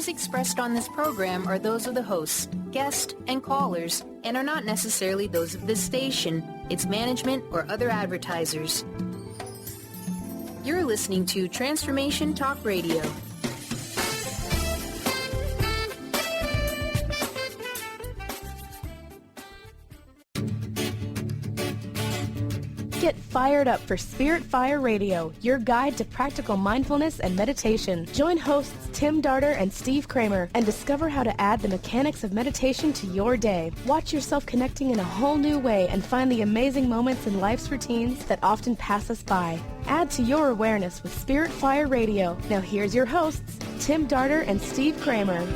views expressed on this program are those of the hosts, guests, and callers, and are not necessarily those of this station, its management, or other advertisers. You're listening to Transformation Talk Radio. Get fired up for Spirit Fire Radio, your guide to practical mindfulness and meditation. Join hosts Tim Darter and Steve Kramer and discover how to add the mechanics of meditation to your day. Watch yourself connecting in a whole new way and find the amazing moments in life's routines that often pass us by. Add to your awareness with Spirit Fire Radio. Now here's your hosts, Tim Darter and Steve Kramer.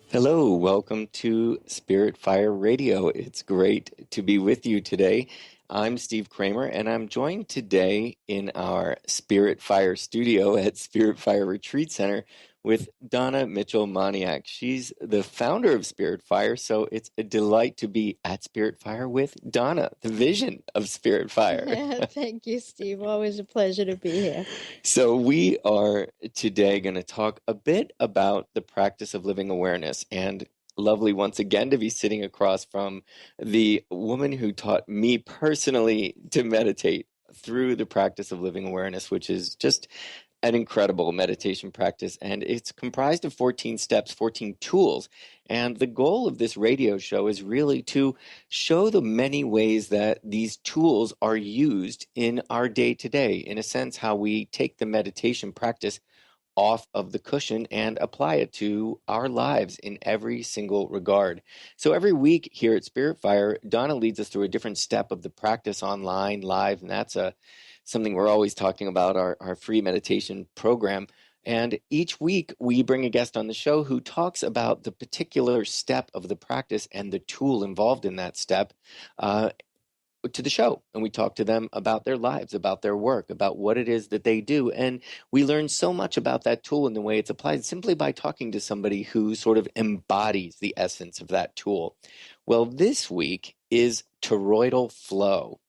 Hello, welcome to Spirit Fire Radio. It's great to be with you today. I'm Steve Kramer, and I'm joined today in our Spirit Fire studio at Spirit Fire Retreat Center with Donna Mitchell-Moniak. She's the founder of Spirit Fire, so it's a delight to be at Spirit Fire with Donna, the vision of Spirit Fire. Yeah, thank you, Steve. Always a pleasure to be here. So we are today going to talk a bit about the practice of living awareness, and lovely once again to be sitting across from the woman who taught me personally to meditate through the practice of living awareness, which is just an incredible meditation practice, and it's comprised of 14 steps, 14 tools. And the goal of this radio show is really to show the many ways that these tools are used in our day-to-day, in a sense, how we take the meditation practice off of the cushion and apply it to our lives in every single regard. So every week here at Spirit Fire, Donna leads us through a different step of the practice online, live, and that's something we're always talking about, our free meditation program. And each week we bring a guest on the show who talks about the particular step of the practice and the tool involved in that step to the show. And we talk to them about their lives, about their work, about what it is that they do. And we learn so much about that tool and the way it's applied simply by talking to somebody who sort of embodies the essence of that tool. Well, this week is toroidal flow.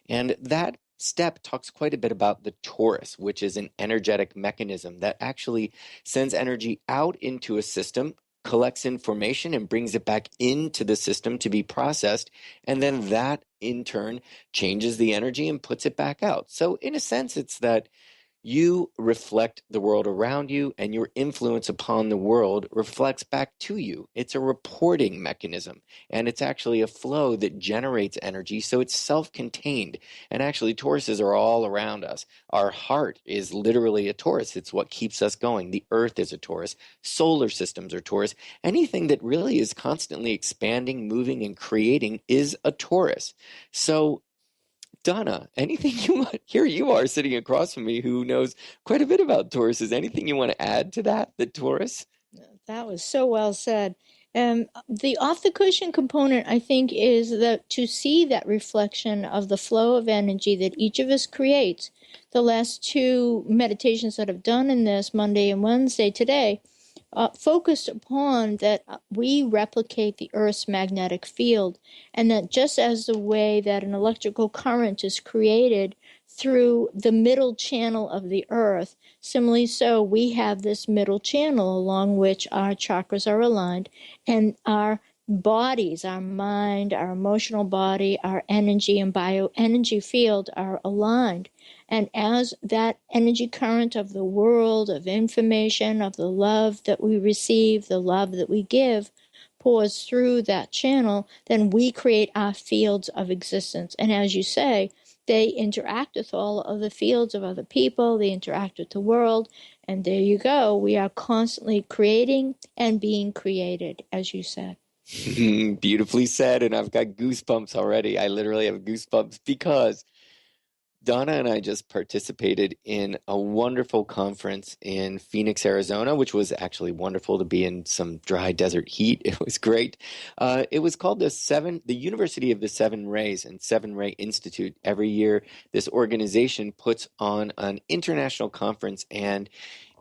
And that step talks quite a bit about the torus, which is an energetic mechanism that actually sends energy out into a system, collects information, and brings it back into the system to be processed. And then that, in turn, changes the energy and puts it back out. So in a sense, it's that you reflect the world around you, and your influence upon the world reflects back to you. It's a reporting mechanism, and it's actually a flow that generates energy, so it's self-contained. And actually, toruses are all around us. Our heart is literally a torus. It's what keeps us going. The earth is a torus. Solar systems are torus. Anything that really is constantly expanding, moving, and creating is a torus. So Donna, anything you want? Here you are sitting across from me who knows quite a bit about toruses. Anything you want to add to that, the torus? That was so well said. The off-the-cushion component, I think, is that to see that reflection of the flow of energy that each of us creates. The last two meditations that I've done in this, Monday and Wednesday today, focused upon that we replicate the Earth's magnetic field, and that just as the way that an electrical current is created through the middle channel of the Earth, similarly so we have this middle channel along which our chakras are aligned, and our bodies, our mind, our emotional body, our energy and bioenergy field are aligned. And as that energy current of the world, of information, of the love that we receive, the love that we give, pours through that channel, then we create our fields of existence. And as you say, they interact with all of the fields of other people, they interact with the world, and there you go. We are constantly creating and being created, as you said. Beautifully said, and I've got goosebumps already. I literally have goosebumps because Donna and I just participated in a wonderful conference in Phoenix, Arizona, which was actually wonderful to be in some dry desert heat. It was great. It was called the University of the Seven Rays and Seven Ray Institute. Every year, this organization puts on an international conference and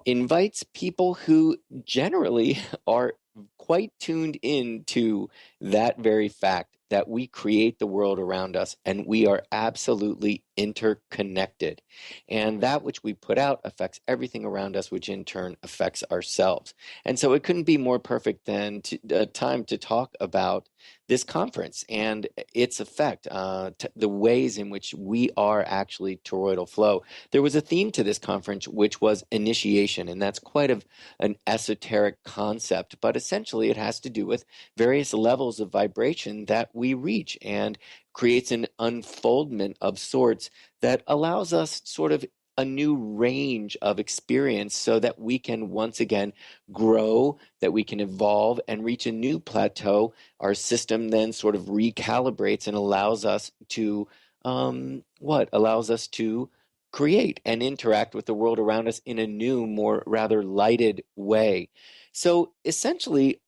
invites people who generally are quite tuned in to that very fact, that we create the world around us, and we are absolutely interconnected. And that which we put out affects everything around us, which in turn affects ourselves. And so it couldn't be more perfect than time to talk about this conference and its effect, the ways in which we are actually toroidal flow. There was a theme to this conference, which was initiation, and that's quite an esoteric concept, but essentially it has to do with various levels of vibration that we reach, and creates an unfoldment of sorts that allows us sort of a new range of experience so that we can once again grow, that we can evolve and reach a new plateau. Our system then sort of recalibrates and allows us to allows us to create and interact with the world around us in a new, more rather lighted way. So essentially,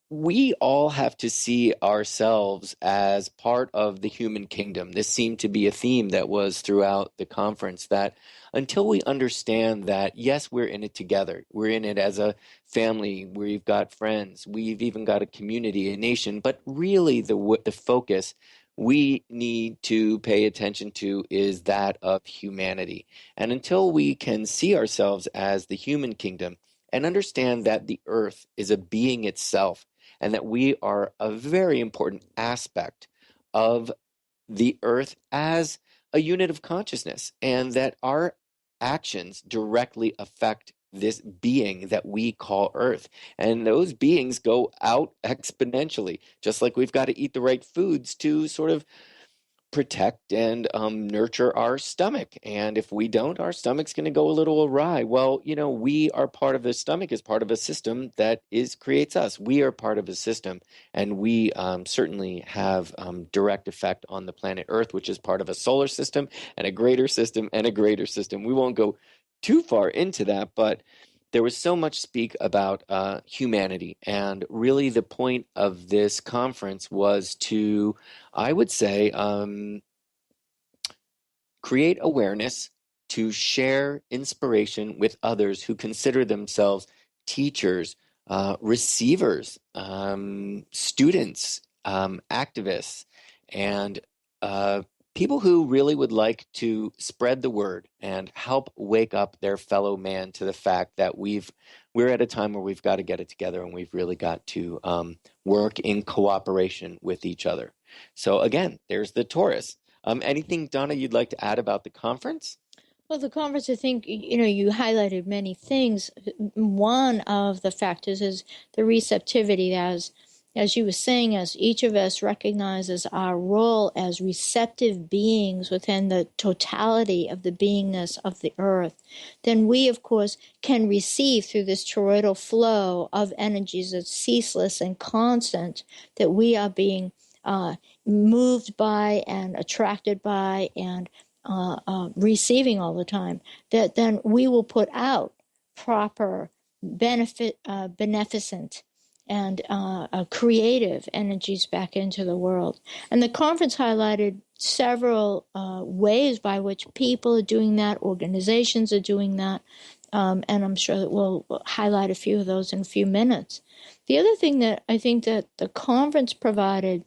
we all have to see ourselves as part of the human kingdom. This seemed to be a theme that was throughout the conference, that until we understand that, yes, we're in it together, we're in it as a family, we've got friends, we've even got a community, a nation, but really the focus we need to pay attention to is that of humanity. And until we can see ourselves as the human kingdom, and understand that the earth is a being itself, and that we are a very important aspect of the earth as a unit of consciousness, and that our actions directly affect this being that we call earth. And those beings go out exponentially, just like we've got to eat the right foods to sort of protect and nurture our stomach. And if we don't, our stomach's going to go a little awry. Well, we are part of the stomach is part of a system that creates us. We are part of a system, and we certainly have direct effect on the planet Earth, which is part of a solar system and a greater system and a greater system. We won't go too far into that, but there was so much speak about humanity, and really the point of this conference was to, I would say, create awareness, to share inspiration with others who consider themselves teachers, receivers, students, activists, and people who really would like to spread the word and help wake up their fellow man to the fact that we're at a time where we've got to get it together, and we've really got to work in cooperation with each other. So again, there's the Taurus. Anything, Donna, you'd like to add about the conference? Well, the conference, I think, you highlighted many things. One of the factors is the receptivity, as you were saying, as each of us recognizes our role as receptive beings within the totality of the beingness of the earth, then we, of course, can receive through this toroidal flow of energies that's ceaseless and constant, that we are being moved by and attracted by and receiving all the time, that then we will put out proper beneficent and creative energies back into the world. And the conference highlighted several ways by which people are doing that, organizations are doing that, and I'm sure that we'll highlight a few of those in a few minutes. The other thing that I think that the conference provided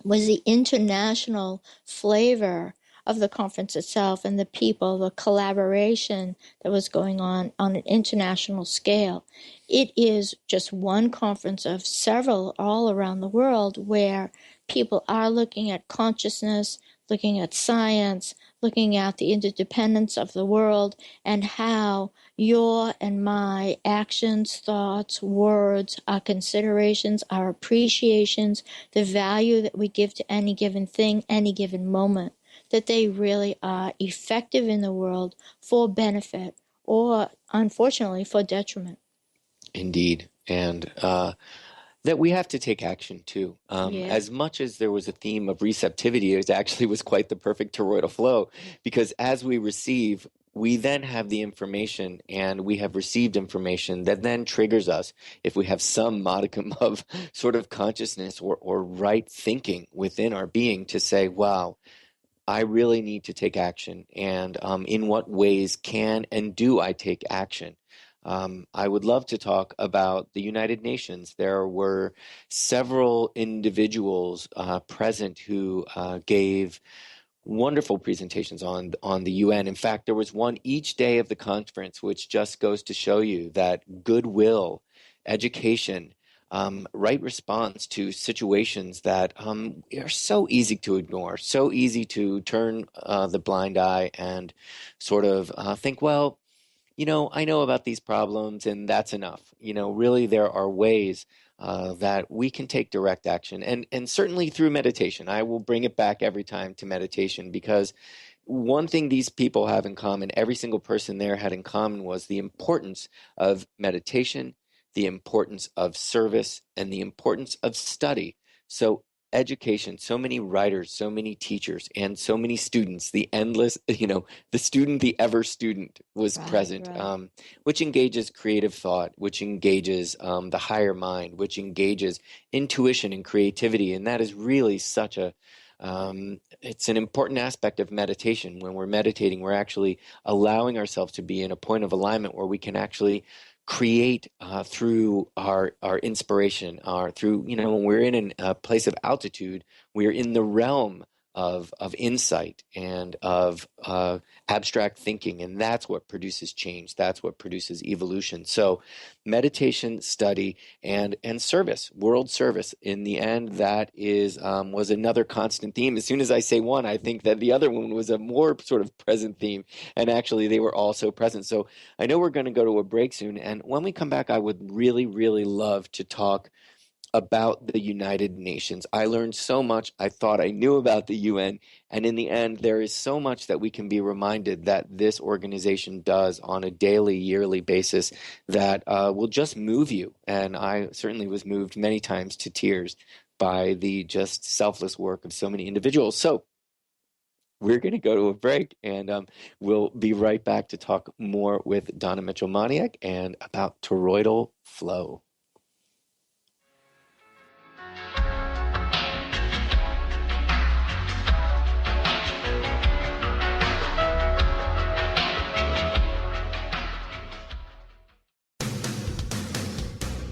was the international flavor of the conference itself, and the people, the collaboration that was going on an international scale. It is just one conference of several all around the world where people are looking at consciousness, looking at science, looking at the interdependence of the world, and how your and my actions, thoughts, words, our considerations, our appreciations, the value that we give to any given thing, any given moment, that they really are effective in the world for benefit or, unfortunately, for detriment. Indeed. And that we have to take action too. As much as there was a theme of receptivity, it actually was quite the perfect toroidal flow, because as we receive, we then have the information, and we have received information that then triggers us, if we have some modicum of sort of consciousness or right thinking within our being, to say, wow, I really need to take action. And in what ways can and do I take action? I would love to talk about the United Nations. There were several individuals present who gave wonderful presentations on the UN. In fact, there was one each day of the conference, which just goes to show you that goodwill, education, right response to situations that are so easy to ignore, so easy to turn the blind eye and sort of think, well, I know about these problems and that's enough. Really, there are ways that we can take direct action, and certainly through meditation. I will bring it back every time to meditation, because one thing these people have in common, every single person there had in common, was the importance of meditation, the importance of service, and the importance of study. So education, so many writers, so many teachers, and so many students, the endless, the student, the ever student was present, right. which engages creative thought, which engages the higher mind, which engages intuition and creativity. And that is really such it's an important aspect of meditation. When we're meditating, we're actually allowing ourselves to be in a point of alignment where we can actually create through our inspiration, through, when we're in a place of altitude, we're in the realm of insight and of abstract thinking, and that's what produces change. That's what produces evolution. So meditation, study, and service, world service. In the end, that is was another constant theme. As soon as I say one, I think that the other one was a more sort of present theme, and actually they were also present. So I know we're going to go to a break soon, and when we come back, I would really, really love to talk about the United Nations. I learned so much I thought I knew about the UN, and in the end, there is so much that we can be reminded that this organization does on a daily, yearly basis that will just move you. And I certainly was moved many times to tears by the just selfless work of so many individuals. So we're going to go to a break, and we'll be right back to talk more with Donna Mitchell-Moniak and about toroidal flow.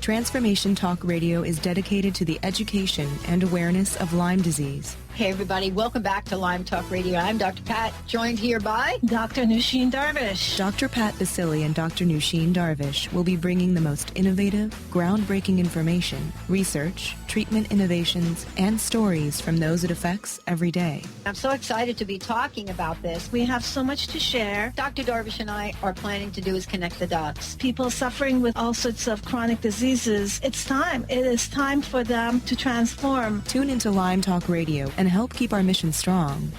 Transformation Talk Radio is dedicated to the education and awareness of Lyme disease. Hey, everybody. Welcome back to Lyme Talk Radio. I'm Dr. Pat, joined here by Dr. Nusheen Darvish. Dr. Pat Basili and Dr. Nusheen Darvish will be bringing the most innovative, groundbreaking information, research, treatment innovations, and stories from those it affects every day. I'm so excited to be talking about this. We have so much to share. Dr. Darvish and I are planning to do is connect the dots. People suffering with all sorts of chronic diseases, it's time. It is time for them to transform. Tune into Lyme Talk Radio and help keep our mission strong.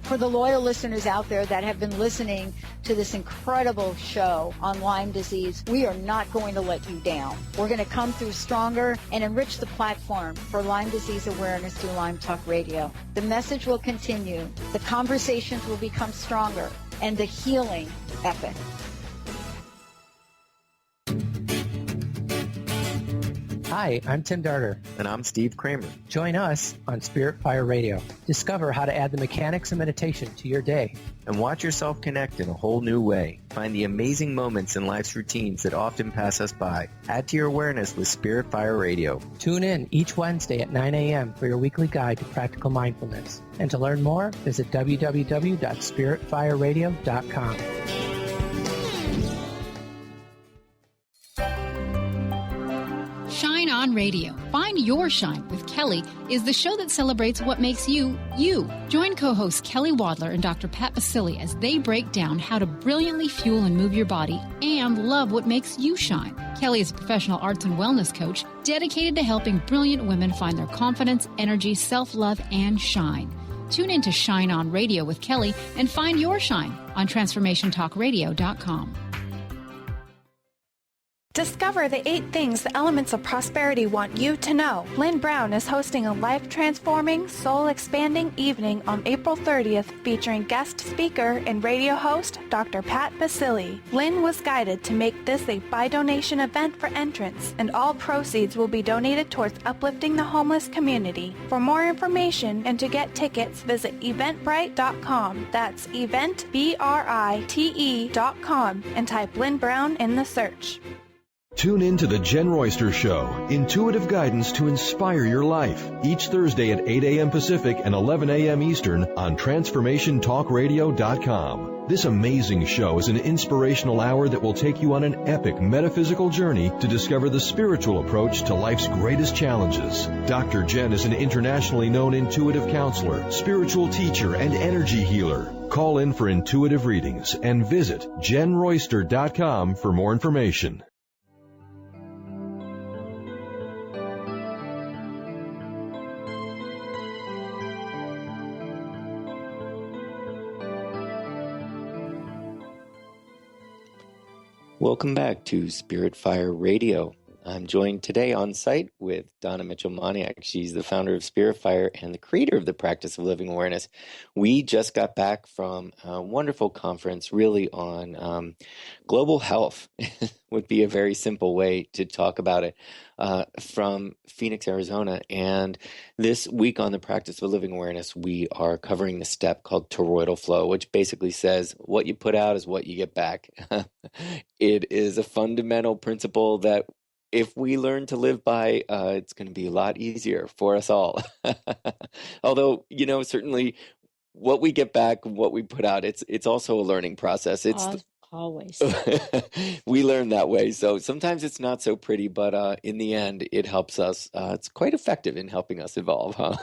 For the loyal listeners out there that have been listening to this incredible show on Lyme disease, we are not going to let you down. We're going to come through stronger and enrich the platform for Lyme disease awareness through Lyme Talk Radio. The message will continue, the conversations will become stronger, and the healing epic. Hi, I'm Tim Darter. And I'm Steve Kramer. Join us on Spirit Fire Radio. Discover how to add the mechanics of meditation to your day. And watch yourself connect in a whole new way. Find the amazing moments in life's routines that often pass us by. Add to your awareness with Spirit Fire Radio. Tune in each Wednesday at 9 a.m. for your weekly guide to practical mindfulness. And to learn more, visit www.spiritfireradio.com. Shine On Radio. Find Your Shine with Kelly is the show that celebrates what makes you, you. Join co-hosts Kelly Wadler and Dr. Pat Basili as they break down how to brilliantly fuel and move your body and love what makes you shine. Kelly is a professional arts and wellness coach dedicated to helping brilliant women find their confidence, energy, self-love, and shine. Tune in to Shine On Radio with Kelly and find your shine on TransformationTalkRadio.com. Discover the 8 things the elements of prosperity want you to know. Lynn Brown is hosting a life-transforming, soul-expanding evening on April 30th featuring guest speaker and radio host Dr. Pat Basili. Lynn was guided to make this a by-donation event for entrants, and all proceeds will be donated towards uplifting the homeless community. For more information and to get tickets, visit eventbrite.com. That's eventbrite.com and type Lynn Brown in the search. Tune in to The Jen Royster Show, intuitive guidance to inspire your life, each Thursday at 8 a.m. Pacific and 11 a.m. Eastern on TransformationTalkRadio.com. This amazing show is an inspirational hour that will take you on an epic metaphysical journey to discover the spiritual approach to life's greatest challenges. Dr. Jen is an internationally known intuitive counselor, spiritual teacher, and energy healer. Call in for intuitive readings and visit JenRoyster.com for more information. Welcome back to Spirit Fire Radio. I'm joined today on site with Donna Mitchell-Moniak. She's the founder of Spirit Fire and the creator of the practice of living awareness. We just got back from a wonderful conference really on global health would be a very simple way to talk about it, from Phoenix, Arizona. And this week on the practice of living awareness, we are covering the step called toroidal flow, which basically says what you put out is what you get back. It is a fundamental principle that if we learn to live by, it's going to be a lot easier for us all. Although, certainly what we get back, what we put out, it's also a learning process. Always. We learn that way. So sometimes it's not so pretty, but in the end, it helps us. It's quite effective in helping us evolve, huh?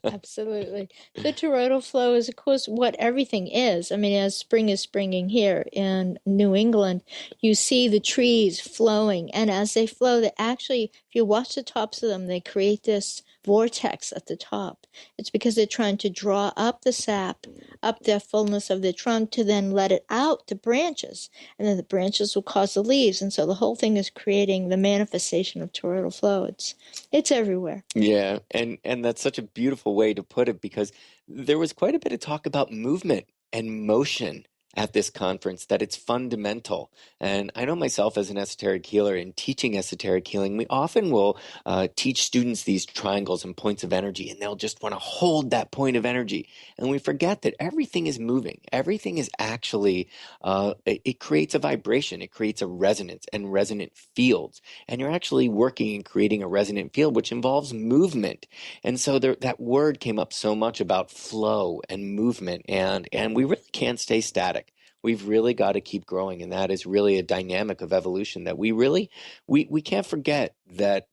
Absolutely. The toroidal flow is, of course, what everything is. I mean, as spring is springing here in New England, you see the trees flowing. And as they flow, they actually, if you watch the tops of them, they create this vortex at the top. It's because they're trying to draw up the sap, up the fullness of the trunk to then let it out to branches. And then the branches will cause the leaves. And so the whole thing is creating the manifestation of toroidal flow. It's everywhere. Yeah. And that's such a beautiful way to put it, because there was quite a bit of talk about movement and motion at this conference, that it's fundamental. And I know myself as an esoteric healer, in teaching esoteric healing, we often will teach students these triangles and points of energy, and they'll just want to hold that point of energy. And we forget that everything is moving. Everything is actually, it creates a vibration. It creates a resonance and resonant fields. And you're actually working and creating a resonant field, which involves movement. And so that word came up so much about flow and movement, and we really can't stay static. We've really got to keep growing, and that is really a dynamic of evolution that we can't forget that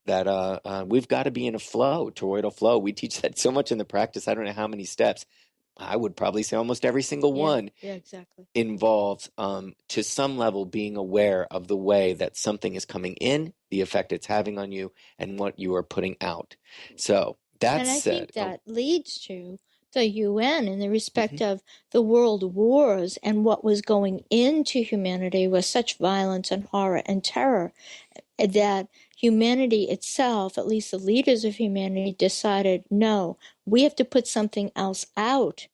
we've got to be in a flow, toroidal flow. We teach that so much in the practice. I don't know how many steps. I would probably say almost every single one exactly. involves, to some level, being aware of the way that something is coming in, the effect it's having on you, and what you are putting out. So And I think that leads to the UN in the respect of the world wars and what was going into humanity with such violence and horror and terror, that humanity itself, at least the leaders of humanity, decided, no, we have to put something else out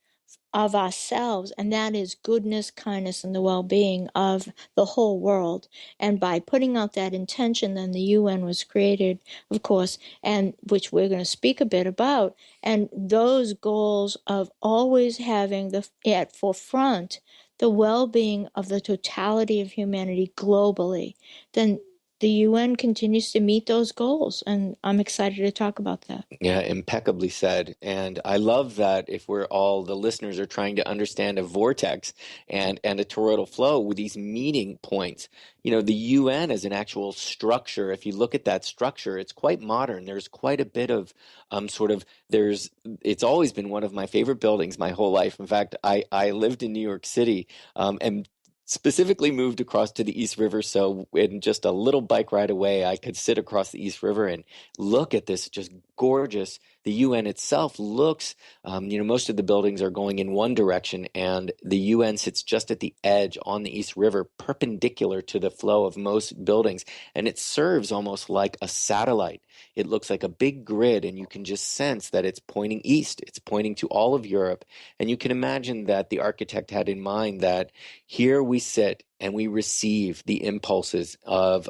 of ourselves, and that is goodness, kindness, and the well-being of the whole world. And by putting out that intention, then the UN was created, of course, and which we're going to speak a bit about. And those goals of always having at forefront the well-being of the totality of humanity globally, then the UN continues to meet those goals, and I'm excited to talk about that. Yeah, impeccably said. And I love that if the listeners are trying to understand a vortex and a toroidal flow with these meeting points. The UN as an actual structure, if you look at that structure, it's quite modern. There's quite a bit of it's always been one of my favorite buildings my whole life. In fact, I lived in New York City, and specifically moved across to the East River, so in just a little bike ride away, I could sit across the East River and look at this just gorgeous the UN itself looks, most of the buildings are going in one direction, and the UN sits just at the edge on the East River, perpendicular to the flow of most buildings, and it serves almost like a satellite. It looks like a big grid, and you can just sense that it's pointing east. It's pointing to all of Europe, and you can imagine that the architect had in mind that here we sit and we receive the impulses of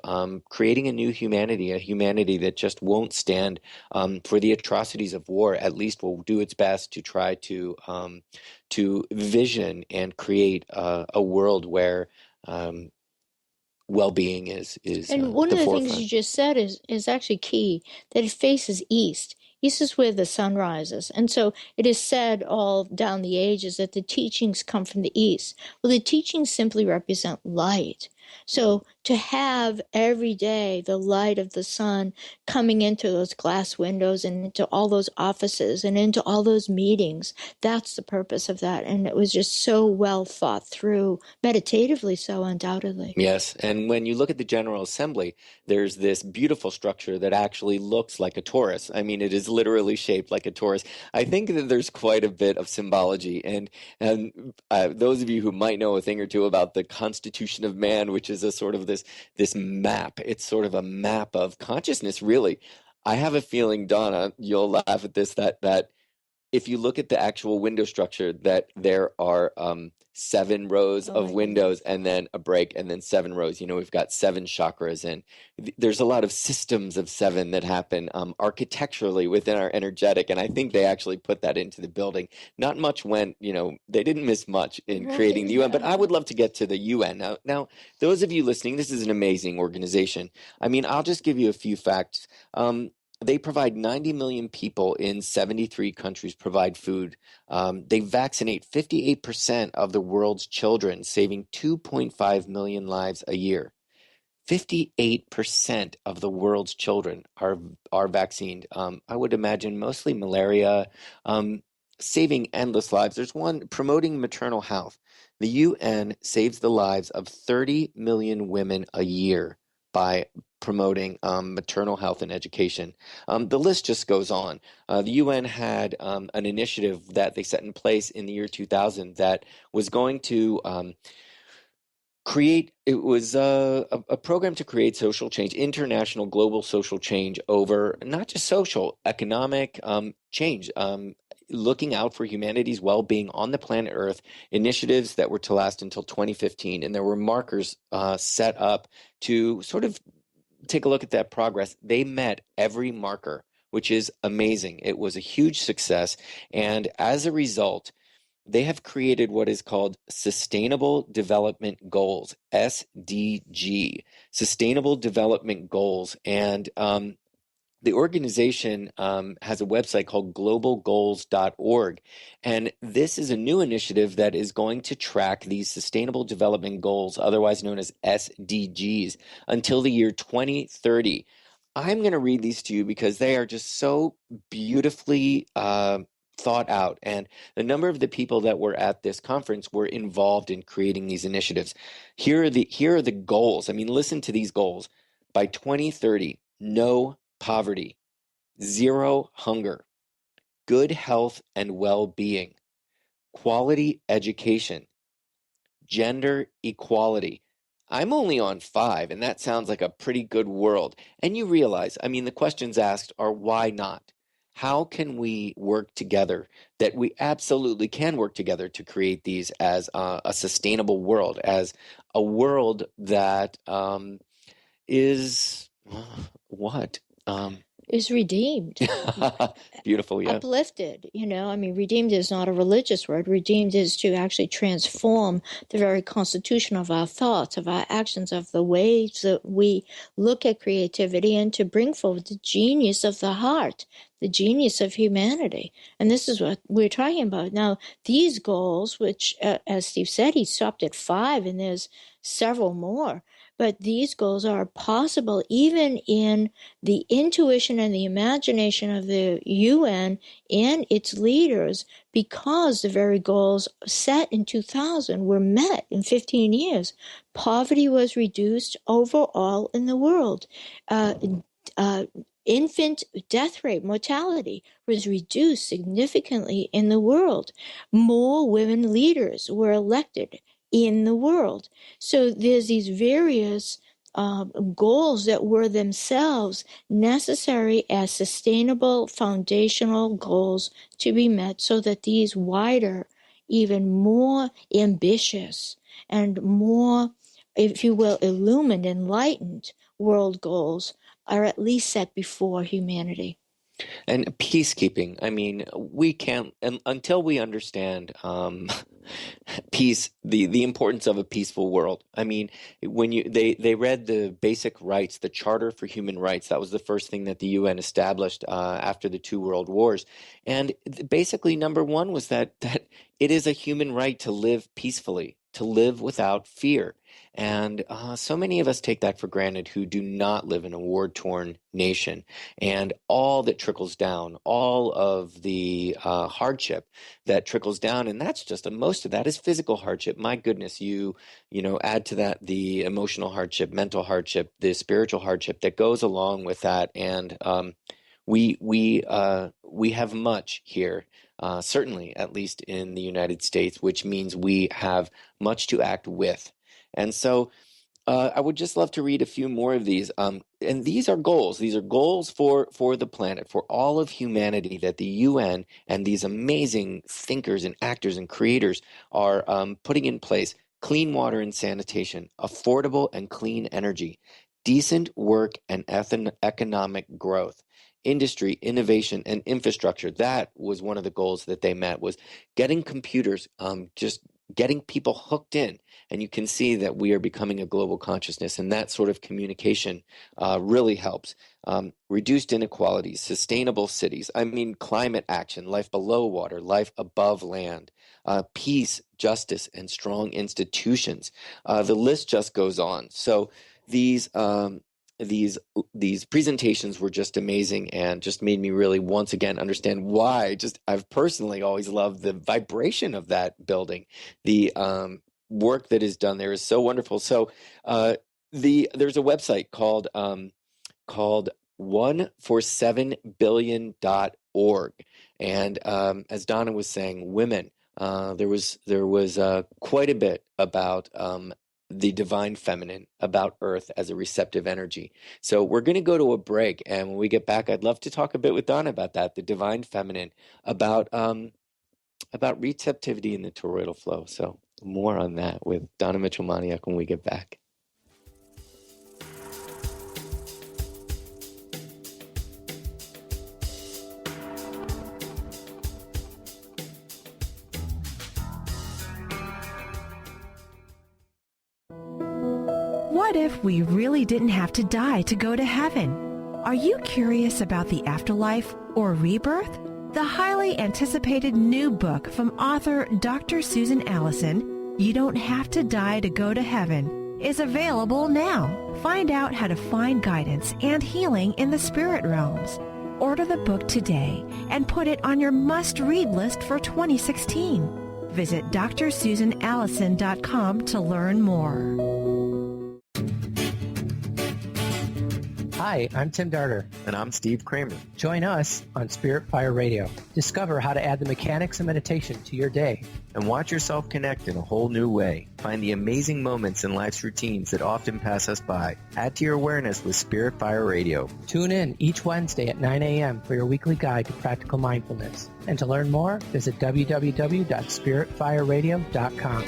creating a new humanity, a humanity that just won't stand for the atrocities of war. At least will do its best to try to vision and create a world where well-being is and one the of the forefront. things you just said is actually key, that it faces east. East is where the sun rises. And so it is said all down the ages that the teachings come from the east. Well, the teachings simply represent light. So to have every day the light of the sun coming into those glass windows and into all those offices and into all those meetings, that's the purpose of that. And it was just so well thought through, meditatively so, undoubtedly. Yes, and when you look at the General Assembly, there's this beautiful structure that actually looks like a torus. I mean, it is literally shaped like a torus. I think that there's quite a bit of symbology, and those of you who might know a thing or two about the Constitution of Man, which is a sort of this map. It's sort of a map of consciousness, really. I have a feeling, Donna, you'll laugh at this, that if you look at the actual window structure, that there are 7 rows of windows and then a break and then 7 rows. We've got 7 chakras, and there's a lot of systems of 7 that happen architecturally within our energetic, and I think they actually put that into the building. Not much went, they didn't miss much in creating the UN, but I would love to get to the UN. Now, those of you listening, this is an amazing organization. I mean, I'll just give you a few facts. They provide 90 million people in 73 countries provide food. They vaccinate 58% of the world's children, saving 2.5 million lives a year. 58% of the world's children are vaccinated. I would imagine mostly malaria, saving endless lives. There's one promoting maternal health. The UN saves the lives of 30 million women a year by promoting maternal health and education. The list just goes on. The UN had an initiative that they set in place in the year 2000 that was going to it was a program to create social change, international global social change over not just social, economic change, looking out for humanity's well-being on the planet Earth, initiatives that were to last until 2015. And there were markers set up to sort of take a look at that progress. They met every marker, which is amazing. It was a huge success. And as a result, they have created what is called Sustainable Development Goals, SDG, Sustainable Development Goals. And the organization has a website called globalgoals.org. And this is a new initiative that is going to track these Sustainable Development Goals, otherwise known as SDGs, until the year 2030. I'm going to read these to you because they are just so beautifully thought out. And the number of the people that were at this conference were involved in creating these initiatives. Here are the goals. I mean, listen to these goals. By 2030, no poverty, 0 hunger, good health and well-being, quality education, gender equality. I'm only on 5, and that sounds like a pretty good world. And you realize, I mean, the questions asked are why not? How can we work together? That we absolutely can work together to create these as a sustainable world, as a world that is what? Is redeemed. Beautiful, yeah. Uplifted, I mean, redeemed is not a religious word. Redeemed is to actually transform the very constitution of our thoughts, of our actions, of the ways that we look at creativity, and to bring forward the genius of the heart, the genius of humanity. And this is what we're talking about. Now, these goals, which, as Steve said, he stopped at 5, and there's several more. But these goals are possible even in the intuition and the imagination of the UN and its leaders, because the very goals set in 2000 were met in 15 years. Poverty was reduced overall in the world. Infant death rate, mortality was reduced significantly in the world. More women leaders were elected in the world. So there's these various goals that were themselves necessary as sustainable foundational goals to be met, so that these wider, even more ambitious and more, if you will, illumined, enlightened world goals are at least set before humanity. And peacekeeping. I mean, we can't until we understand peace, the importance of a peaceful world. I mean, when they read the basic rights, the Charter for Human Rights, that was the first thing that the UN established after the two world wars. And basically, number one was that it is a human right to live peacefully, to live without fear. And so many of us take that for granted who do not live in a war-torn nation. And all that trickles down, all of the hardship that trickles down, and that's just most of that is physical hardship. My goodness, you add to that the emotional hardship, mental hardship, the spiritual hardship that goes along with that. And we have much here. Certainly, at least in the United States, which means we have much to act with. And so I would just love to read a few more of these. And these are goals. These are goals for the planet, for all of humanity, that the UN and these amazing thinkers and actors and creators are putting in place. Clean water and sanitation, affordable and clean energy, decent work and economic growth, industry, innovation, and infrastructure. That was one of the goals that they met, was getting computers, just getting people hooked in. And you can see that we are becoming a global consciousness, and that sort of communication really helps. Reduced inequalities, sustainable cities, I mean climate action, life below water, life above land, peace, justice, and strong institutions. The list just goes on. So these presentations were just amazing, and just made me really once again understand why I've personally always loved the vibration of that building. The work that is done there is so wonderful. So there's a website called 147billion.org, and as Donna was saying, women. There was quite a bit about the divine feminine, about Earth as a receptive energy. So we're going to go to a break, and when we get back, I'd love to talk a bit with Donna about that, the divine feminine, about receptivity in the toroidal flow. So more on that with Donna Mitchell-Maniak when we get back. What if we really didn't have to die to go to heaven? Are you curious about the afterlife or rebirth? The highly anticipated new book from author Dr. Susan Allison, You Don't Have to Die to Go to Heaven, is available now. Find out how to find guidance and healing in the spirit realms. Order the book today and put it on your must-read list for 2016. Visit drsusanallison.com to learn more. Hi, I'm Tim Darter. And I'm Steve Kramer. Join us on Spirit Fire Radio. Discover how to add the mechanics of meditation to your day. And watch yourself connect in a whole new way. Find the amazing moments in life's routines that often pass us by. Add to your awareness with Spirit Fire Radio. Tune in each Wednesday at 9 a.m. for your weekly guide to practical mindfulness. And to learn more, visit www.spiritfireradio.com.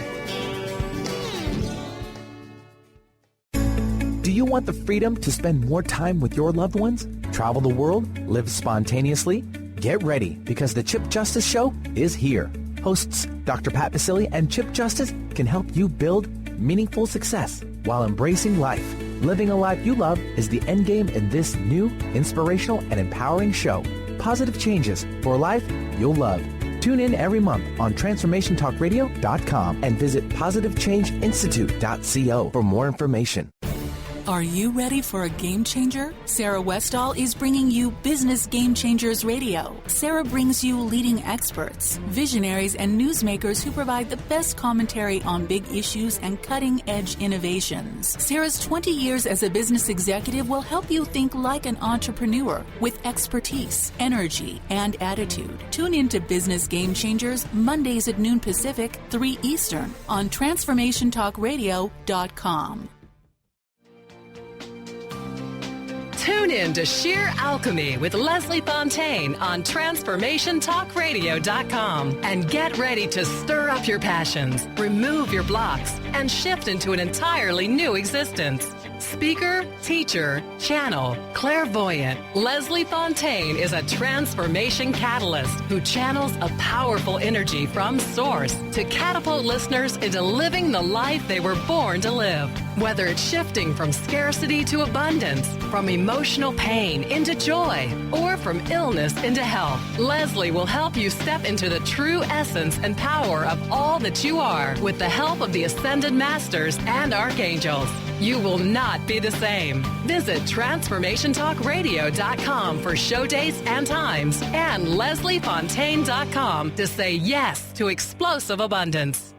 Do you want the freedom to spend more time with your loved ones? Travel the world? Live spontaneously? Get ready, because the Chip Justice Show is here. Hosts Dr. Pat Basili and Chip Justice can help you build meaningful success while embracing life. Living a life you love is the end game in this new, inspirational, and empowering show. Positive changes for a life you'll love. Tune in every month on TransformationTalkRadio.com and visit PositiveChangeInstitute.co for more information. Are you ready for a game changer? Sarah Westall is bringing you Business Game Changers Radio. Sarah brings you leading experts, visionaries, and newsmakers who provide the best commentary on big issues and cutting-edge innovations. Sarah's 20 years as a business executive will help you think like an entrepreneur with expertise, energy, and attitude. Tune in to Business Game Changers Mondays at noon Pacific, 3 Eastern on TransformationTalkRadio.com. Tune in to Sheer Alchemy with Leslie Fontaine on TransformationTalkRadio.com and get ready to stir up your passions, remove your blocks, and shift into an entirely new existence. Speaker, teacher, channel, clairvoyant, Leslie Fontaine is a transformation catalyst who channels a powerful energy from source to catapult listeners into living the life they were born to live. Whether it's shifting from scarcity to abundance, from emotional pain into joy, or from illness into health, Leslie will help you step into the true essence and power of all that you are with the help of the Ascended Masters and Archangels. You will not be the same. Visit TransformationTalkRadio.com for show dates and times and LeslieFontaine.com to say yes to explosive abundance.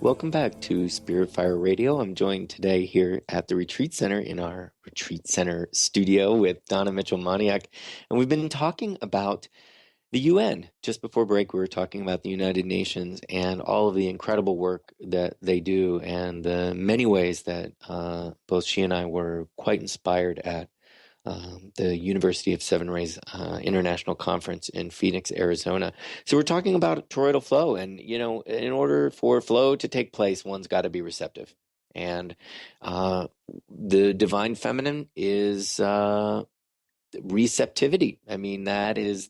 Welcome back to Spirit Fire Radio. I'm joined today here at the Retreat Center in our Retreat Center studio with Donna Mitchell-Moniak. And we've been talking about the UN. Just before break, we were talking about the United Nations and all of the incredible work that they do and the many ways that both she and I were quite inspired at the University of Seven Rays International Conference in Phoenix, Arizona. So we're talking about toroidal flow, and in order for flow to take place, one's got to be receptive. And the divine feminine is receptivity. I mean, that is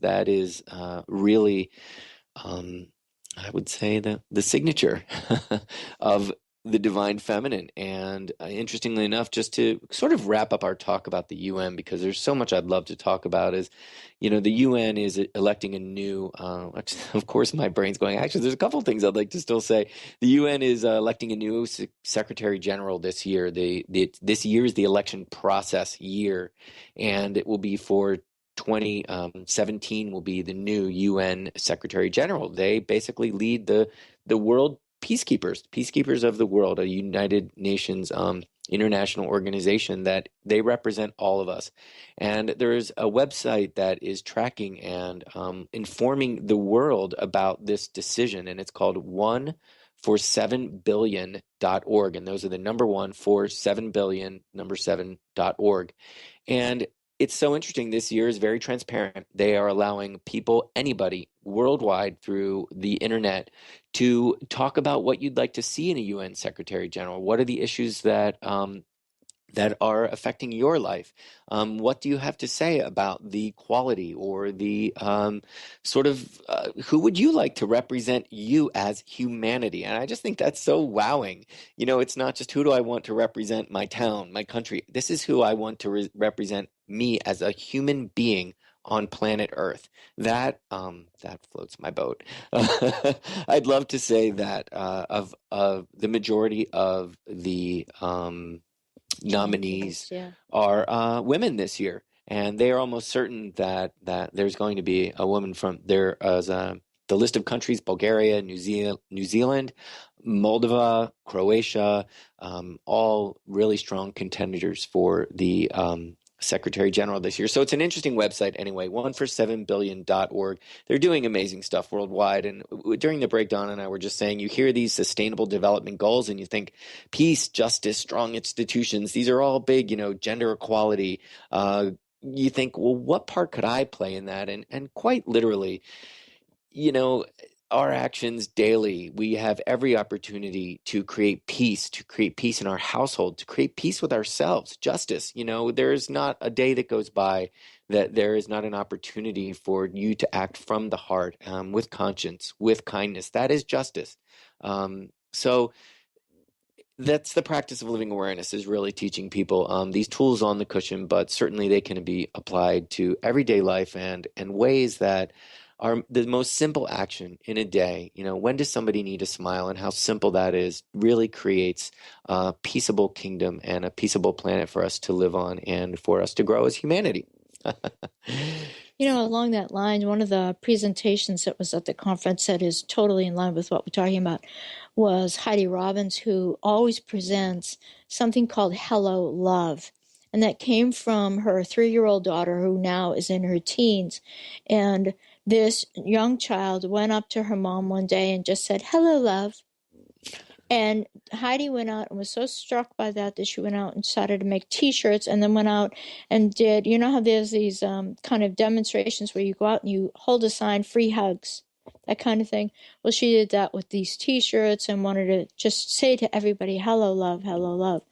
really, I would say, the signature of the divine feminine. And interestingly enough, just to sort of wrap up our talk about the UN, because there's so much I'd love to talk about, is, the UN is electing a new, of course, my brain's going, actually, there's a couple of things I'd like to still say. The UN is electing a new Secretary General this year. This year is the election process year, and it will be for 2017 will be the new UN Secretary General. They basically lead the world peacekeepers of the world, a United Nations international organization that they represent all of us. And there is a website that is tracking and informing the world about this decision, and it's called 1for7billion.org. And those are the number 1 for 7 billion, number 7.org. And it's so interesting. This year is very transparent. They are allowing people, anybody worldwide through the internet, to talk about what you'd like to see in a UN Secretary General. What are the issues that are affecting your life? What do you have to say about the quality or the who would you like to represent you as humanity? And I just think that's so wowing. It's not just who do I want to represent my town, my country. This is who I want to represent me as a human being on planet Earth. That floats my boat. I'd love to say that of the majority of the nominees are women this year, and they are almost certain that there's going to be a woman from there. As the list of countries: Bulgaria, New Zealand, Moldova, Croatia, all really strong contenders for the Secretary General this year. So it's an interesting website anyway, 1for7billion.org. They're doing amazing stuff worldwide. And during the breakdown, and I were just saying, you hear these sustainable development goals and you think peace, justice, strong institutions, these are all big, gender equality. You think, well, what part could I play in that? And quite literally, our actions daily, we have every opportunity to create peace in our household, to create peace with ourselves, justice. There is not a day that goes by that there is not an opportunity for you to act from the heart, with conscience, with kindness. That is justice. So that's the practice of living awareness, is really teaching people these tools on the cushion, but certainly they can be applied to everyday life and ways that are the most simple action in a day. When does somebody need a smile, and how simple that is really creates a peaceable kingdom and a peaceable planet for us to live on and for us to grow as humanity. Along that line, one of the presentations that was at the conference that is totally in line with what we're talking about was Heidi Robbins, who always presents something called Hello Love. And that came from her 3-year-old daughter, who now is in her teens. And this young child went up to her mom one day and just said, "Hello, love." And Heidi went out and was so struck by that she went out and started to make T-shirts, and then went out and did, how there's these kind of demonstrations where you go out and you hold a sign, free hugs, that kind of thing. Well, she did that with these T-shirts and wanted to just say to everybody, "Hello, love, hello, love."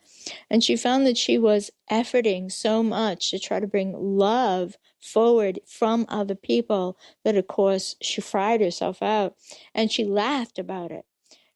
And she found that she was efforting so much to try to bring love forward from other people that, of course, she fried herself out, and she laughed about it.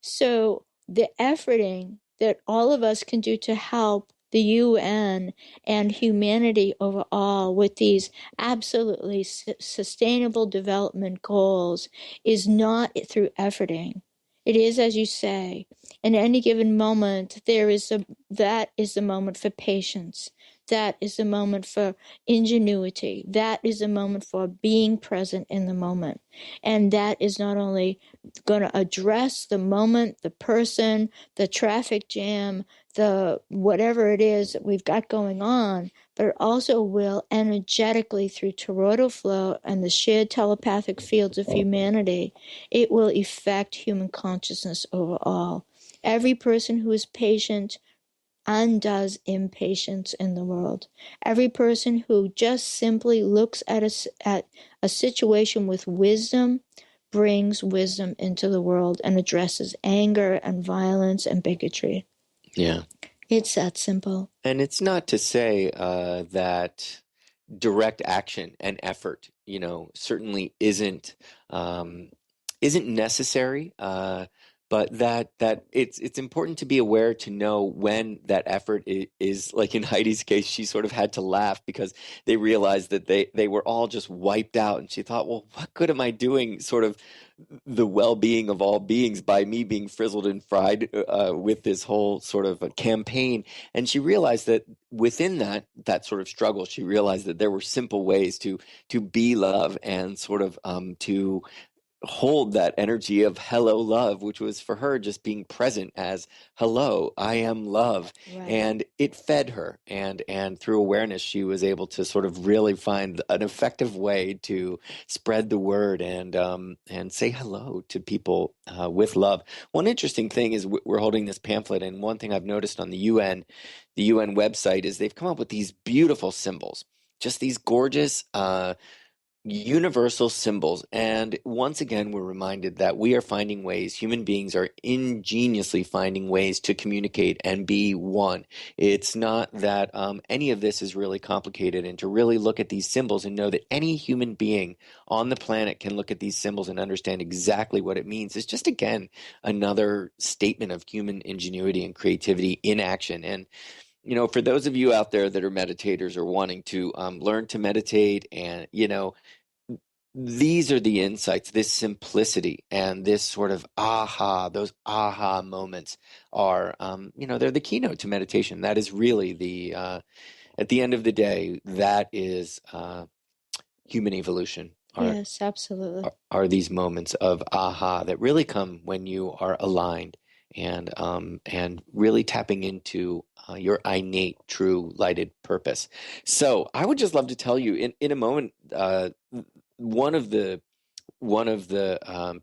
So the efforting that all of us can do to help the UN and humanity overall with these absolutely sustainable development goals is not through efforting. It is, as you say, in any given moment, that is the moment for patience. That is the moment for ingenuity. That is the moment for being present in the moment. And that is not only going to address the moment, the person, the traffic jam, the whatever it is that we've got going on, but it also will energetically, through toroidal flow and the shared telepathic fields of humanity, it will affect human consciousness overall. Every person who is patient undoes impatience in the world. Every person who just simply looks at a situation with wisdom brings wisdom into the world and addresses anger and violence and bigotry. Yeah. It's that simple. And it's not to say that direct action and effort, certainly isn't necessary. But that it's important to be aware, to know when that effort is like in Heidi's case, she sort of had to laugh because they realized that they were all just wiped out, and she thought, well, what good am I doing sort of the well-being of all beings by me being frizzled and fried with this whole sort of a campaign? And she realized that within that sort of struggle, she realized that there were simple ways to be love and sort of to hold that energy of hello love, which was for her just being present as hello, I am love. Right. And it fed her, and through awareness she was able to sort of really find an effective way to spread the word and say hello to people with love. One interesting thing is we're holding this pamphlet, and one thing I've noticed on the UN website is they've come up with these beautiful symbols, just these gorgeous universal symbols. And once again, we're reminded that we are finding ways, human beings are ingeniously finding ways to communicate and be one. It's not that any of this is really complicated, and to really look at these symbols and know that any human being on the planet can look at these symbols and understand exactly what it means is just, again, another statement of human ingenuity and creativity in action. And for those of you out there that are meditators or wanting to learn to meditate, and these are the insights, this simplicity and this sort of those aha moments are, they're the keynote to meditation. That is really at the end of the day, that is human evolution. Yes, absolutely. Are these moments of aha that really come when you are aligned and really tapping into your innate, true, lighted purpose. So I would just love to tell you in a moment, one of the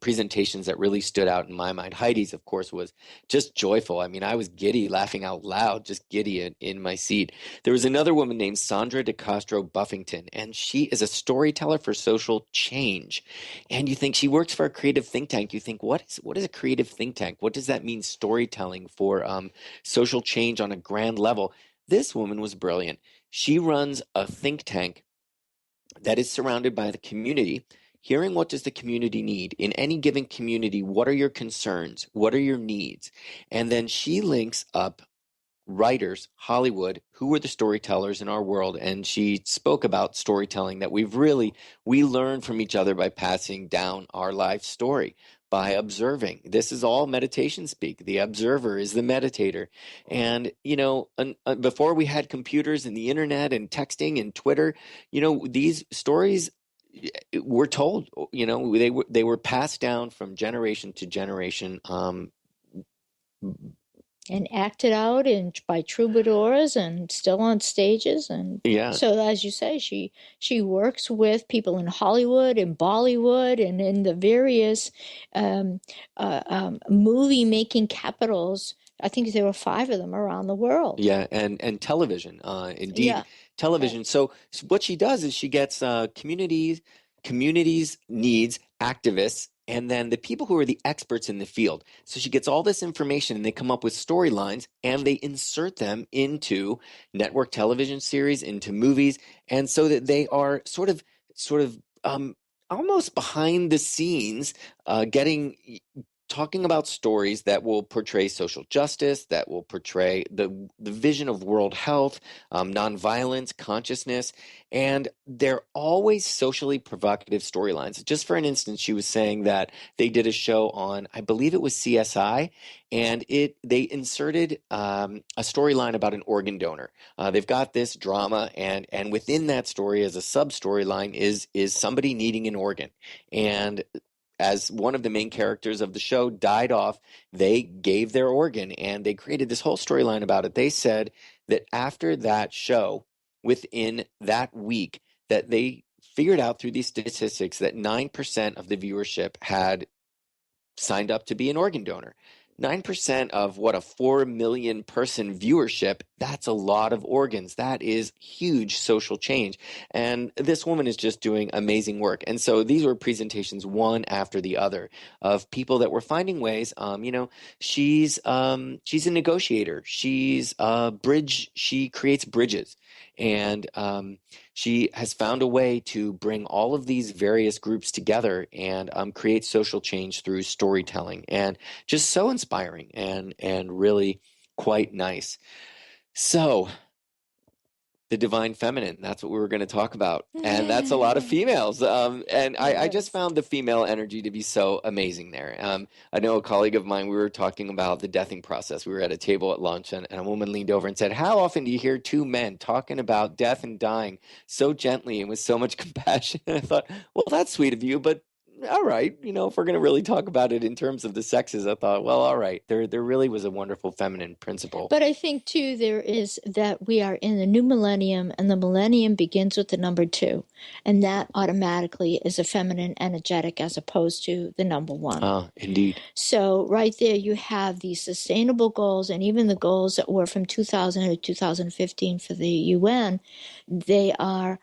presentations that really stood out in my mind, Heidi's, of course, was just joyful. I mean, I was giddy, laughing out loud, just giddy in my seat. There was another woman named Sandra DeCastro Buffington, and she is a storyteller for social change. And you think she works for a creative think tank. You think, what is a creative think tank? What does that mean, storytelling for social change on a grand level? This woman was brilliant. She runs a think tank that is surrounded by the community, hearing what does the community need in any given community. What are your concerns? What are your needs? And then she links up writers, Hollywood, who were the storytellers in our world. And she spoke about storytelling, that we learn from each other by passing down our life story, by observing. This is all meditation speak. The observer is the meditator. And, before we had computers and the internet and texting and Twitter, these stories were told, they were passed down from generation to generation. And acted out by troubadours and still on stages. And so, as you say, she works with people in Hollywood and Bollywood and in the various movie making capitals. I think there were 5 of them around the world. Yeah, and television, indeed, television. So what she does is she gets communities needs, activists, and then the people who are the experts in the field. So she gets all this information and they come up with storylines and they insert them into network television series, into movies, and so that they are sort of almost behind the scenes, talking about stories that will portray social justice, that will portray the vision of world health, nonviolence, consciousness, and they're always socially provocative storylines. Just for an instance, she was saying that they did a show on, I believe it was CSI, and they inserted a storyline about an organ donor. They've got this drama, and within that story, as a sub storyline, is somebody needing an organ, and as one of the main characters of the show died off, they gave their organ, and they created this whole storyline about it. They said that after that show, within that week, that they figured out through these statistics that 9% of the viewership had signed up to be an organ donor. 9% of what, a 4 million person viewership, that's a lot of organs. That is huge social change. And this woman is just doing amazing work. And so these were presentations one after the other of people that were finding ways. She's a negotiator. She's a bridge. She creates bridges. And she has found a way to bring all of these various groups together and create social change through storytelling, and just so inspiring and really quite nice. So the divine feminine, that's what we were going to talk about. And that's a lot of females. And I just found the female energy to be so amazing there. I know a colleague of mine, we were talking about the deathing process. We were at a table at lunch, and a woman leaned over and said, how often do you hear 2 men talking about death and dying so gently and with so much compassion? And I thought, well, that's sweet of you, but all right, if we're going to really talk about it in terms of the sexes, I thought, well, all right, there really was a wonderful feminine principle. But I think, too, there is that we are in the new millennium, and the millennium begins with the number 2, and that automatically is a feminine energetic as opposed to the number 1. Ah, indeed. So right there you have these sustainable goals, and even the goals that were from 2000 to 2015 for the UN, they are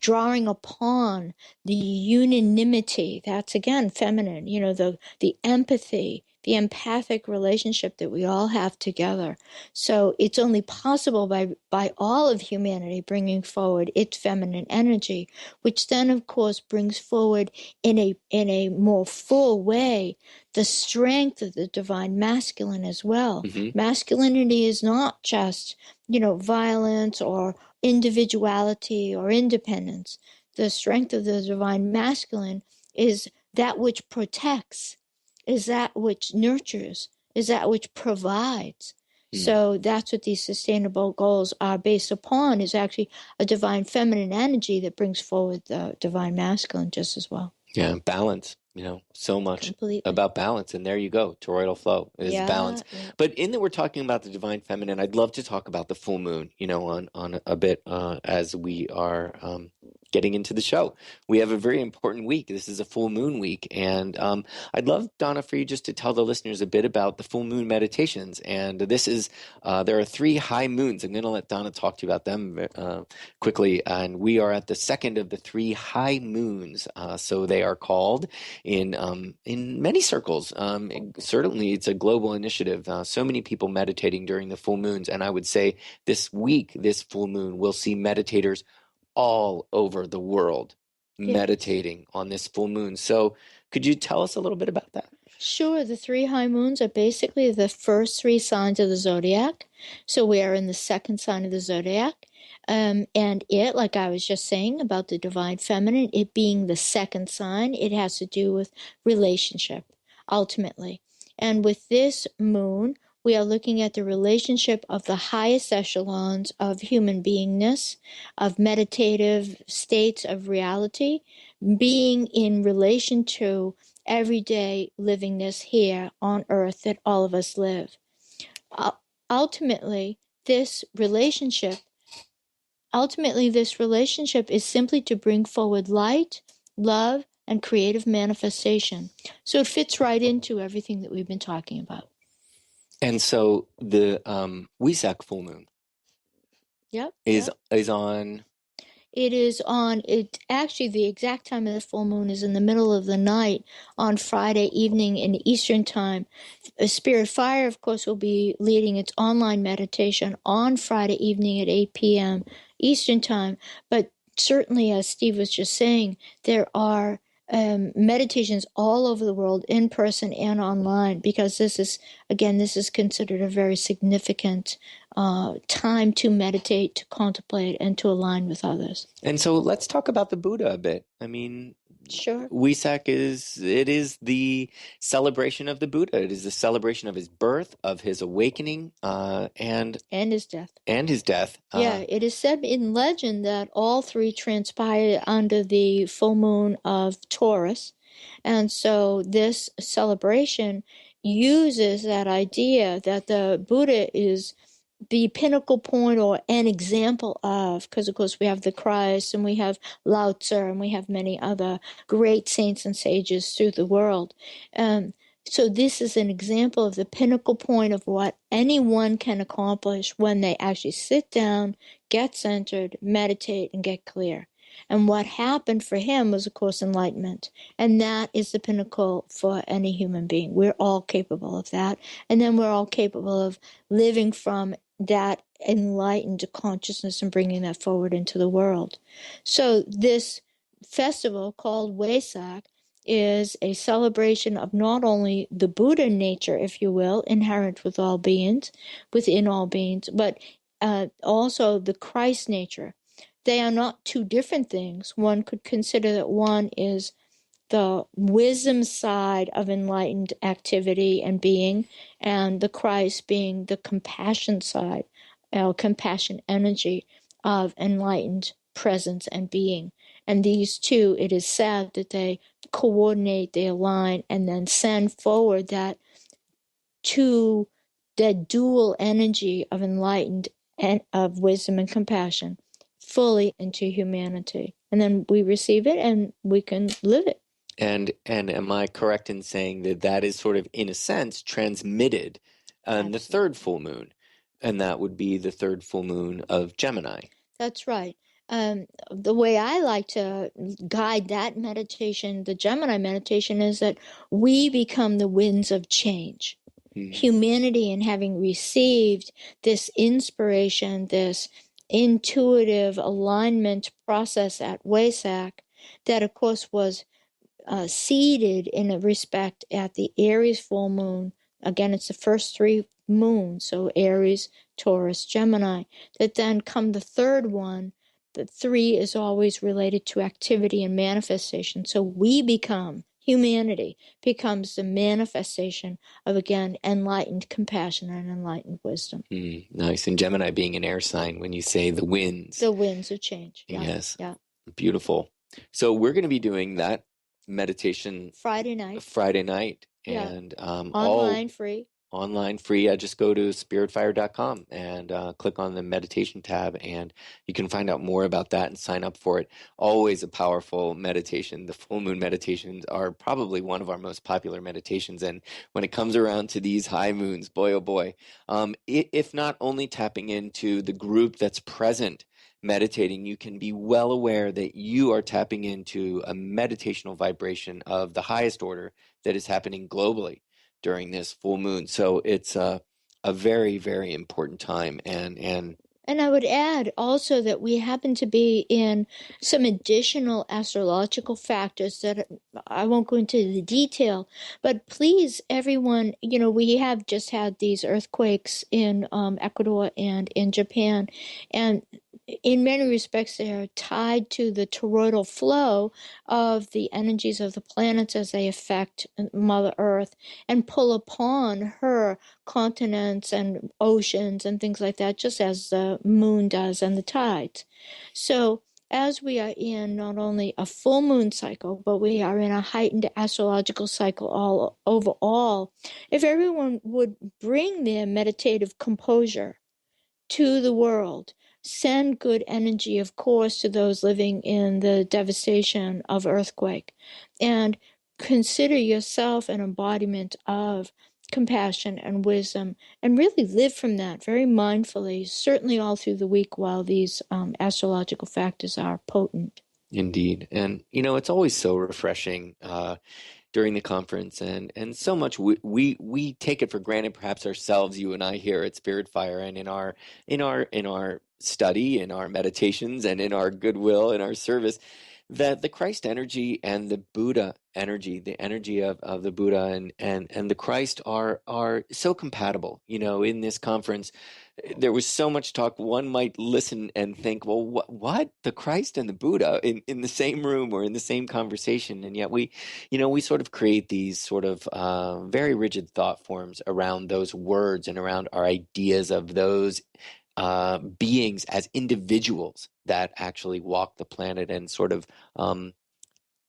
drawing upon the unanimity. That's again feminine, the empathy, the empathic relationship that we all have together. So it's only possible by all of humanity bringing forward its feminine energy, which then of course brings forward in a more full way the strength of the divine masculine as well. Mm-hmm. Masculinity is not just violence or individuality or independence. The strength of the divine masculine is that which protects, is that which nurtures, is that which provides. So that's what these sustainable goals are based upon, is actually a divine feminine energy that brings forward the divine masculine just as well. Yeah, balance. So much Completely. about balance. And there you go. Toroidal flow is balance. Yeah. But in that we're talking about the divine feminine, I'd love to talk about the full moon, on a bit as we are getting into the show. We have a very important week. This is a full moon week. And I'd love, Donna, for you just to tell the listeners a bit about the full moon meditations. And this is, there are 3 high moons. I'm going to let Donna talk to you about them quickly. And we are at the second of the 3 high moons. So they are called in many circles. Certainly it's a global initiative. So many people meditating during the full moons. And I would say this week, this full moon, we'll see meditators all over the world meditating on this full moon. So could you tell us a little bit about that? Sure. The 3 high moons are basically the first 3 signs of the zodiac. So we are in the second sign of the zodiac. And it, like I was just saying about the divine feminine, it being the second sign, it has to do with relationship, ultimately. And with this moon, we are looking at the relationship of the highest echelons of human beingness, of meditative states of reality, being in relation to everyday livingness here on earth that all of us live. Ultimately, this relationship is simply to bring forward light, love, and creative manifestation. So it fits right into everything that we've been talking about. And so the Wesak full moon is on. It is on, actually the exact time of the full moon is in the middle of the night on Friday evening in Eastern time. Spirit Fire, of course, will be leading its online meditation on Friday evening at 8 p.m. Eastern time. But certainly, as Steve was just saying, there are meditations all over the world, in person and online, because this is considered a very significant time to meditate, to contemplate, and to align with others. And so let's talk about the Buddha a bit. I mean, sure. Wesak is the celebration of the Buddha. It is the celebration of his birth, of his awakening, and his death. And his death. It is said in legend that all 3 transpired under the full moon of Taurus. And so this celebration uses that idea that the Buddha is the pinnacle point or an example of, because of course we have the Christ and we have Lao Tzu and we have many other great saints and sages through the world. So this is an example of the pinnacle point of what anyone can accomplish when they actually sit down, get centered, meditate, and get clear. And what happened for him was, of course, enlightenment. And that is the pinnacle for any human being. We're all capable of that. And then we're all capable of living from that enlightened consciousness and bringing that forward into the world. So this festival called Wesak is a celebration of not only the Buddha nature, if you will, inherent with all beings, within all beings, but also the Christ nature. They are not 2 different things. One could consider that one is the wisdom side of enlightened activity and being, and the Christ being the compassion side, compassion energy of enlightened presence and being. And these 2, it is said that they coordinate, they align, and then send forward that dual energy of enlightened and of wisdom and compassion fully into humanity. And then we receive it and we can live it. And am I correct in saying that that is sort of, in a sense, transmitted on the 3rd full moon? And that would be the 3rd full moon of Gemini. That's right. The way I like to guide that meditation, the Gemini meditation, is that we become the winds of change. Humanity, in having received this inspiration, this intuitive alignment process at Wesak, that of course was seeded in a respect at the Aries full moon. Again, it's the first 3 moons, so Aries, Taurus, Gemini, that then come the 3rd one. The 3 is always related to activity and manifestation. So humanity becomes the manifestation of, again, enlightened compassion and enlightened wisdom. Nice. And Gemini being an air sign, when you say the winds. The winds of change. Yeah. Yes. Yeah. Beautiful. So we're going to be doing that meditation Friday night. And online free. I just go to spiritfire.com and click on the meditation tab, and you can find out more about that and sign up for it. Always a powerful meditation. The full moon meditations are probably one of our most popular meditations, and when it comes around to these high moons, boy oh boy, if not only tapping into the group that's present meditating, you can be well aware that you are tapping into a meditational vibration of the highest order that is happening globally during this full moon. So it's a very, very important time. And And I would add also that we happen to be in some additional astrological factors that I won't go into the detail, but please, everyone, we have just had these earthquakes in Ecuador and in Japan, and in many respects, they are tied to the toroidal flow of the energies of the planets as they affect Mother Earth and pull upon her continents and oceans and things like that, just as the moon does and the tides. So as we are in not only a full moon cycle, but we are in a heightened astrological cycle all overall, if everyone would bring their meditative composure to the world, send good energy, of course, to those living in the devastation of earthquake, and consider yourself an embodiment of compassion and wisdom, and really live from that very mindfully, certainly all through the week while these astrological factors are potent. Indeed. And, it's always so refreshing during the conference, and so much we take it for granted, perhaps ourselves, you and I here at Spirit Fire, and in our study, in our meditations, and in our goodwill, in our service, that the Christ energy and the Buddha energy, the energy of the Buddha and the Christ are so compatible. In this conference, there was so much talk. One might listen and think, well, what? The Christ and the Buddha in the same room or in the same conversation? And yet we sort of create these sort of very rigid thought forms around those words and around our ideas of those beings as individuals that actually walk the planet, and sort of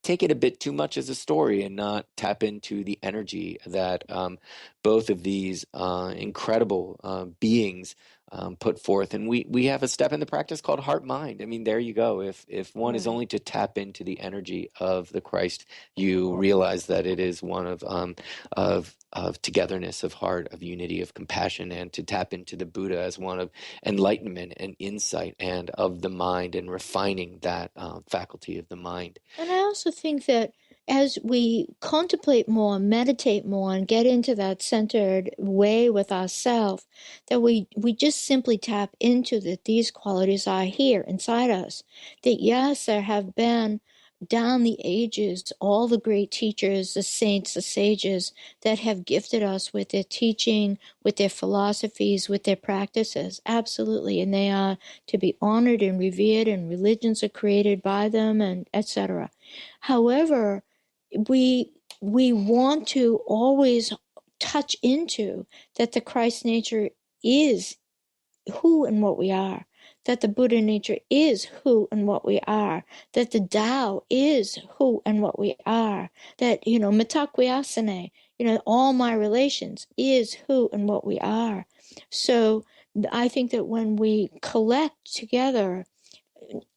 take it a bit too much as a story and not tap into the energy that both of these incredible beings put forth. And we have a step in the practice called heart mind. I mean, there you go. If one is only to tap into the energy of the Christ, you realize that it is one of togetherness, of heart, of unity, of compassion, and to tap into the Buddha as one of enlightenment and insight and of the mind, and refining that faculty of the mind. And I also think that as we contemplate more, meditate more, and get into that centered way with ourselves, that we just simply tap into that these qualities are here inside us. That yes, there have been down the ages all the great teachers, the saints, the sages that have gifted us with their teaching, with their philosophies, with their practices. Absolutely. And they are to be honored and revered, and religions are created by them, and etc. However, we want to always touch into that the Christ nature is who and what we are, that the Buddha nature is who and what we are, that the Tao is who and what we are, that, mitakwiyasane, all my relations is who and what we are. So I think that when we collect together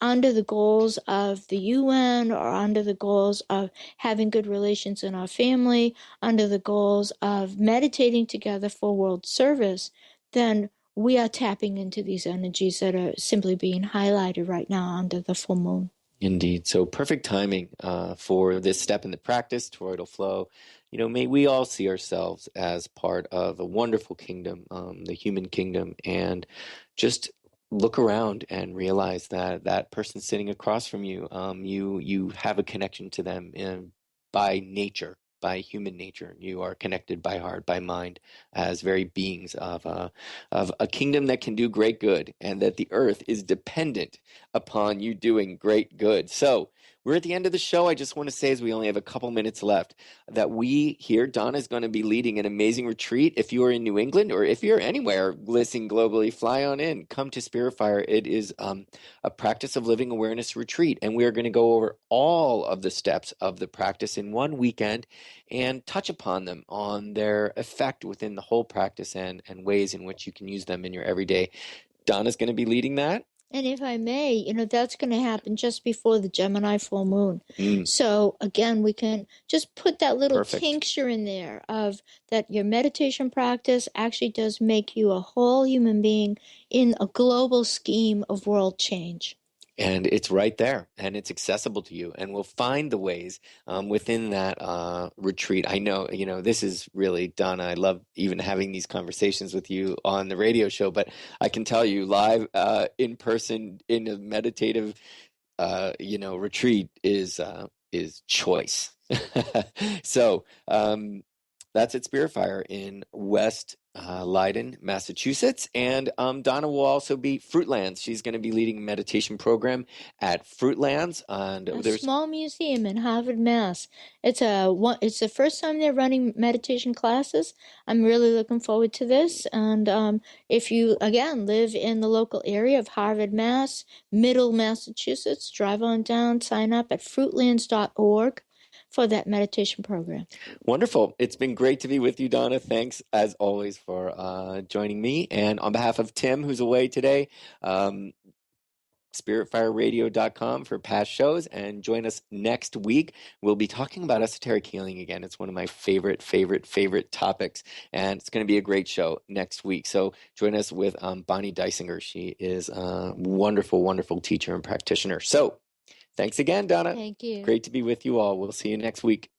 under the goals of the UN, or under the goals of having good relations in our family, under the goals of meditating together for world service, then we are tapping into these energies that are simply being highlighted right now under the full moon. Indeed. So perfect timing for this step in the practice, toroidal flow. May we all see ourselves as part of a wonderful kingdom, the human kingdom, and just look around and realize that that person sitting across from you, you have a connection to them by nature. By human nature, you are connected by heart, by mind, as very beings of a kingdom that can do great good, and that the earth is dependent upon you doing great good. So we're at the end of the show. I just want to say, as we only have a couple minutes left, that we here, Donna is going to be leading an amazing retreat. If you are in New England, or if you're anywhere listening globally, fly on in, come to Spirit Fire. It is a practice of living awareness retreat, and we are going to go over all of the steps of the practice in one weekend and touch upon them, on their effect within the whole practice, and ways in which you can use them in your everyday. Donna's going to be leading that. And if I may, that's going to happen just before the Gemini full moon. So again, we can just put that little tincture in there of that your meditation practice actually does make you a whole human being in a global scheme of world change. And it's right there, and it's accessible to you. And we'll find the ways within that retreat. I know, this is really, Donna, I love even having these conversations with you on the radio show, but I can tell you live in person in a meditative, retreat is choice. So that's at Spirit Fire in West Leiden, Massachusetts. And Donna will also be Fruitlands. She's going to be leading a meditation program at Fruitlands. And a small museum in Harvard, Mass. It's the first time they're running meditation classes. I'm really looking forward to this. And if you, again, live in the local area of Harvard, Mass., Middle Massachusetts, drive on down, sign up at fruitlands.org. for that meditation program. Wonderful. It's been great to be with you, Donna. Thanks, as always, for joining me. And on behalf of Tim, who's away today, spiritfireradio.com for past shows. And join us next week. We'll be talking about esoteric healing again. It's one of my favorite topics. And it's going to be a great show next week. So join us with Bonnie Dysinger. She is a wonderful, wonderful teacher and practitioner. So thanks again, Donna. Thank you. Great to be with you all. We'll see you next week.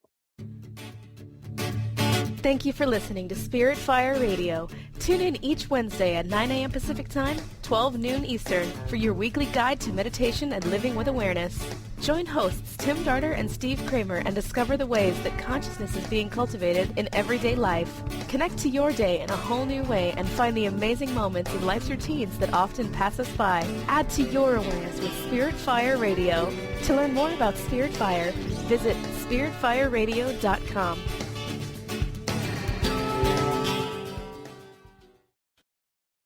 Thank you for listening to Spirit Fire Radio. Tune in each Wednesday at 9 a.m. Pacific Time, 12 noon Eastern, for your weekly guide to meditation and living with awareness. Join hosts Tim Darter and Steve Kramer and discover the ways that consciousness is being cultivated in everyday life. Connect to your day in a whole new way and find the amazing moments in life's routines that often pass us by. Add to your awareness with Spirit Fire Radio. To learn more about Spirit Fire, visit spiritfireradio.com.